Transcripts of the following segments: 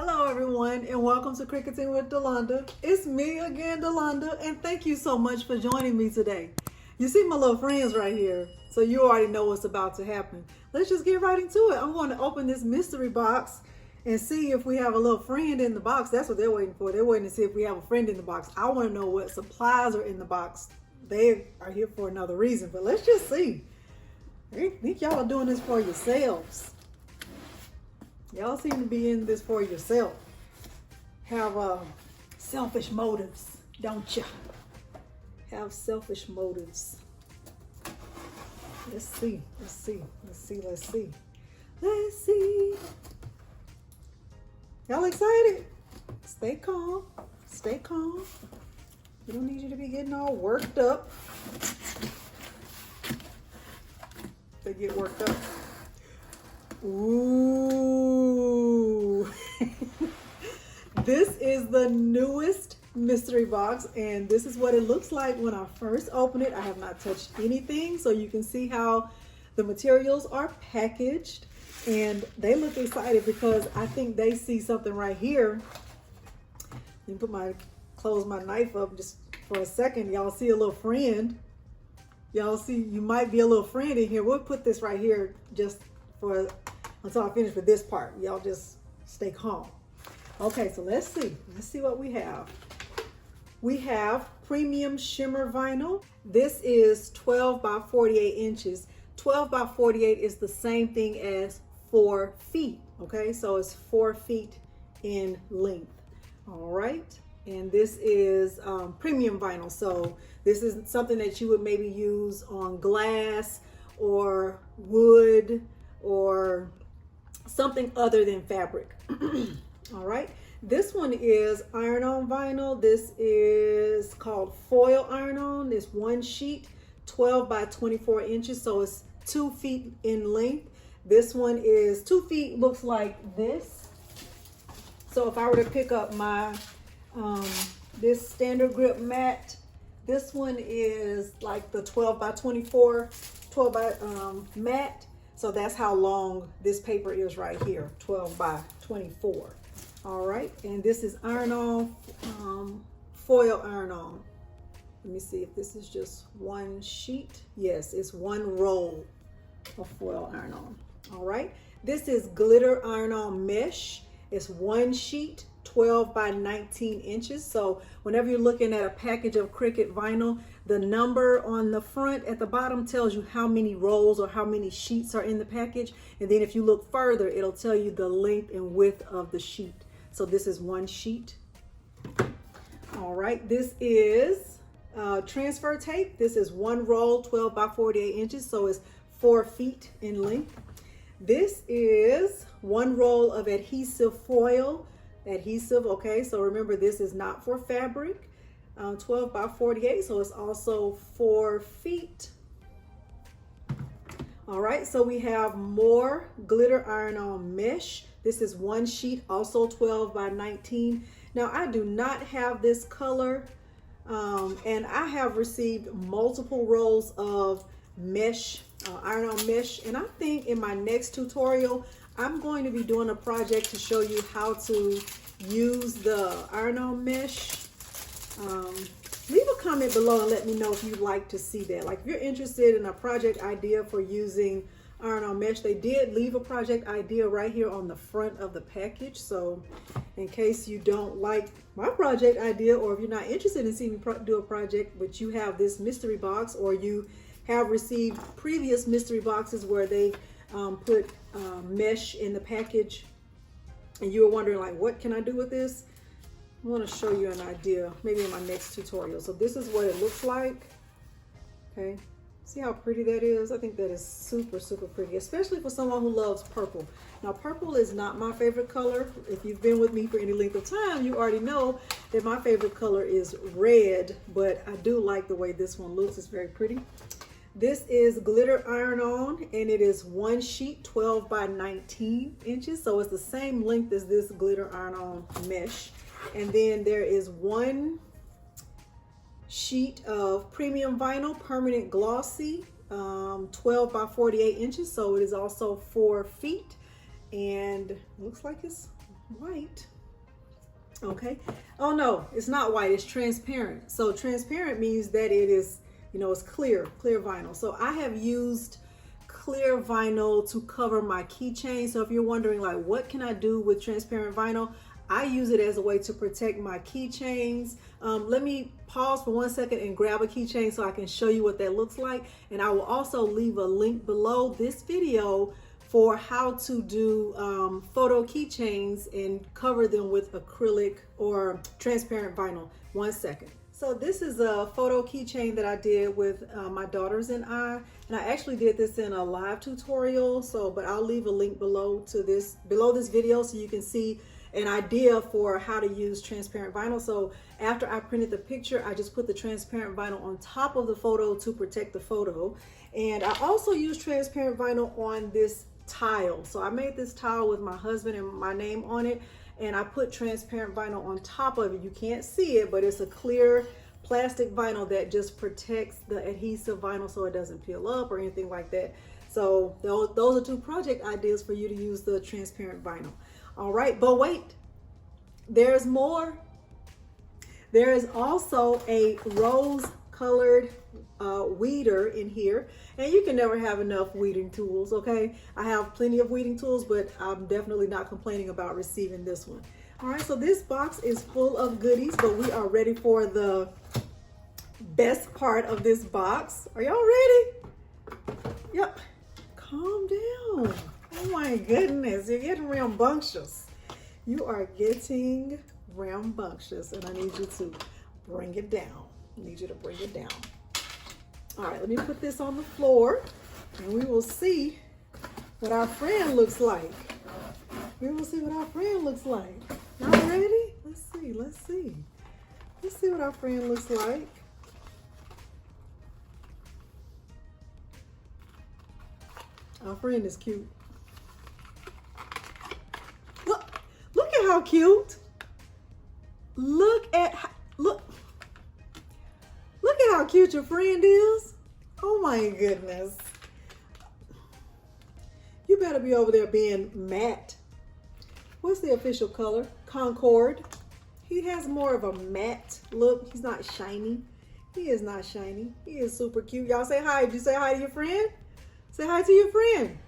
Hello everyone and welcome to Cricketing with Delonda. It's me again, Delonda, and thank you so much for joining me today. You see my little friends right here, so you already know what's about to happen. Let's just get right into it. I'm going to open this mystery box and see if we have a little friend in the box. That's what they're waiting for. They're waiting to see if we have a friend in the box. I want to know what supplies are in the box. They are here for another reason, but let's just see. I think y'all are doing this for yourselves. Y'all seem to be in this for yourself. Have selfish motives, don't you? Have selfish motives. Let's see. Y'all excited? Stay calm. We don't need you to be getting all worked up. They get worked up. Ooh. This is the newest mystery box, and this is what it looks like when I first open it. I have not touched anything, so you can see how the materials are packaged, and they look excited because I think they see something right here. Let me close my knife up just for a second. Y'all see a little friend. Y'all see, you might be a little friend in here. We'll put this right here just until I finish with this part. Y'all just stay calm. Okay, so let's see what we have. We have premium shimmer vinyl. This is 12 by 48 inches. 12 by 48 is the same thing as 4 feet. Okay, so it's 4 feet in length. All right, and this is premium vinyl. So this is something that you would maybe use on glass or wood or something other than fabric. All right, this one is iron-on vinyl. This is called foil iron-on. It's one sheet, 12 by 24 inches, so it's 2 feet in length. This one is 2 feet, looks like this. So if I were to pick up my this standard grip mat, this one is like the 12 by 24 mat. So that's how long this paper is right here, 12 by 24. All right, and this is iron-on, foil iron-on. Let me see if this is just one sheet. Yes, it's one roll of foil iron-on. All right, this is glitter iron-on mesh. It's one sheet, 12 by 19 inches. So whenever you're looking at a package of Cricut vinyl, the number on the front at the bottom tells you how many rolls or how many sheets are in the package. And then if you look further, it'll tell you the length and width of the sheet. So this is one sheet. All right, this is transfer tape. This is one roll, 12 by 48 inches. So it's 4 feet in length. This is one roll of adhesive foil. Okay, so remember, this is not for fabric. 12 by 48, so it's also 4 feet. All right, so we have more glitter iron-on mesh. This is one sheet, also 12 by 19. Now, I do not have this color, and I have received multiple rolls of mesh, iron-on mesh, and I think in my next tutorial, I'm going to be doing a project to show you how to use the iron-on mesh. Leave a comment below and let me know if you'd like to see that. Like if you're interested in a project idea for using iron-on mesh, they did leave a project idea right here on the front of the package. So in case you don't like my project idea, or if you're not interested in seeing me do a project, but you have this mystery box, or you have received previous mystery boxes where they put mesh in the package and you were wondering like, what can I do with this? I want to show you an idea maybe in my next tutorial. So this is what it looks like. Okay, see how pretty that is? I think that is super pretty, especially for someone who loves purple. Now, purple is not my favorite color. If you've been with me for any length of time, you already know that my favorite color is red, but I do like the way this one looks. It's very pretty. This is glitter iron-on, and it is one sheet, 12 by 19 inches. So it's the same length as this glitter iron-on mesh. And then there is one sheet of premium vinyl, permanent glossy, 12 by 48 inches. So it is also 4 feet, and it looks like it's white. Okay. Oh no, it's not white, it's transparent. So transparent means that it is, it's clear vinyl. So I have used clear vinyl to cover my keychain. So if you're wondering like, what can I do with transparent vinyl? I use it as a way to protect my keychains. Let me pause for 1 second and grab a keychain so I can show you what that looks like. And I will also leave a link below this video for how to do photo keychains and cover them with acrylic or transparent vinyl. 1 second. So this is a photo keychain that I did with my daughters and I actually did this in a live tutorial. But I'll leave a link below this video so you can see an idea for how to use transparent vinyl. So after I printed the picture, I just put the transparent vinyl on top of the photo to protect the photo. And I also used transparent vinyl on this tile. So I made this tile with my husband and my name on it, and I put transparent vinyl on top of it. You can't see it, but it's a clear plastic vinyl that just protects the adhesive vinyl so it doesn't peel up or anything like that. So those are two project ideas for you to use the transparent vinyl. All right, but wait, there's more. There is also a rose colored weeder in here, and you can never have enough weeding tools. Okay, I have plenty of weeding tools, but I'm definitely not complaining about receiving this one. All right, so this box is full of goodies, but we are ready for the best part of this box. Are y'all ready? Yep. Calm down. Oh my goodness, you're getting rambunctious. You are getting rambunctious, and I need you to bring it down. I need you to bring it down. All right, let me put this on the floor, and we will see what our friend looks like. We will see what our friend looks like. Y'all ready? Let's see. Let's see what our friend looks like. Our friend is cute. Look at how cute. Look at how cute your friend is. Oh my goodness. You better be over there being matte. What's the official color? Concord. He has more of a matte look. He's not shiny. He is not shiny. He is super cute. Y'all say hi. Did you say hi to your friend? Say hi to your friend.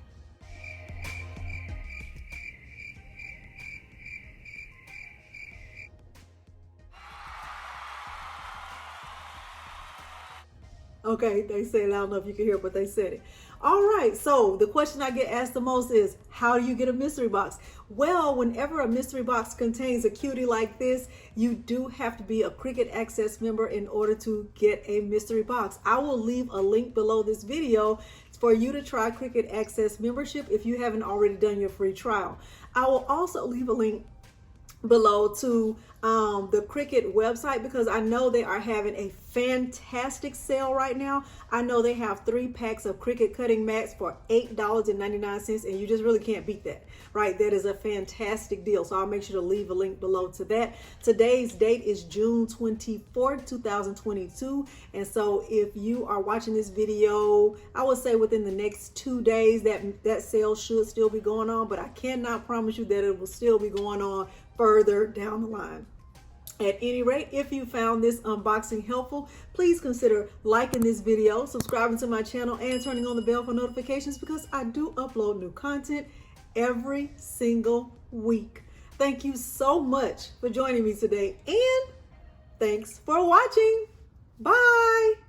Okay, they say it loud enough you can hear, but they said it. All right, so the question I get asked the most is, how do you get a mystery box? Well, whenever a mystery box contains a cutie like this, you do have to be a Cricut Access member in order to get a mystery box. I will leave a link below this video for you to try Cricut Access membership if you haven't already done your free trial. I will also leave a link below to the Cricut website, because I know they are having a fantastic sale right now. I know they have 3 packs of Cricut cutting mats for $8.99, and you just really can't beat that, right? That is a fantastic deal. So I'll make sure to leave a link below to that. Today's date is June 24th, 2022. And so if you are watching this video, I would say within the next 2 days, that sale should still be going on, but I cannot promise you that it will still be going on further down the line. At any rate, if you found this unboxing helpful, please consider liking this video, subscribing to my channel, and turning on the bell for notifications, because I do upload new content every single week. Thank you so much for joining me today, and thanks for watching. Bye.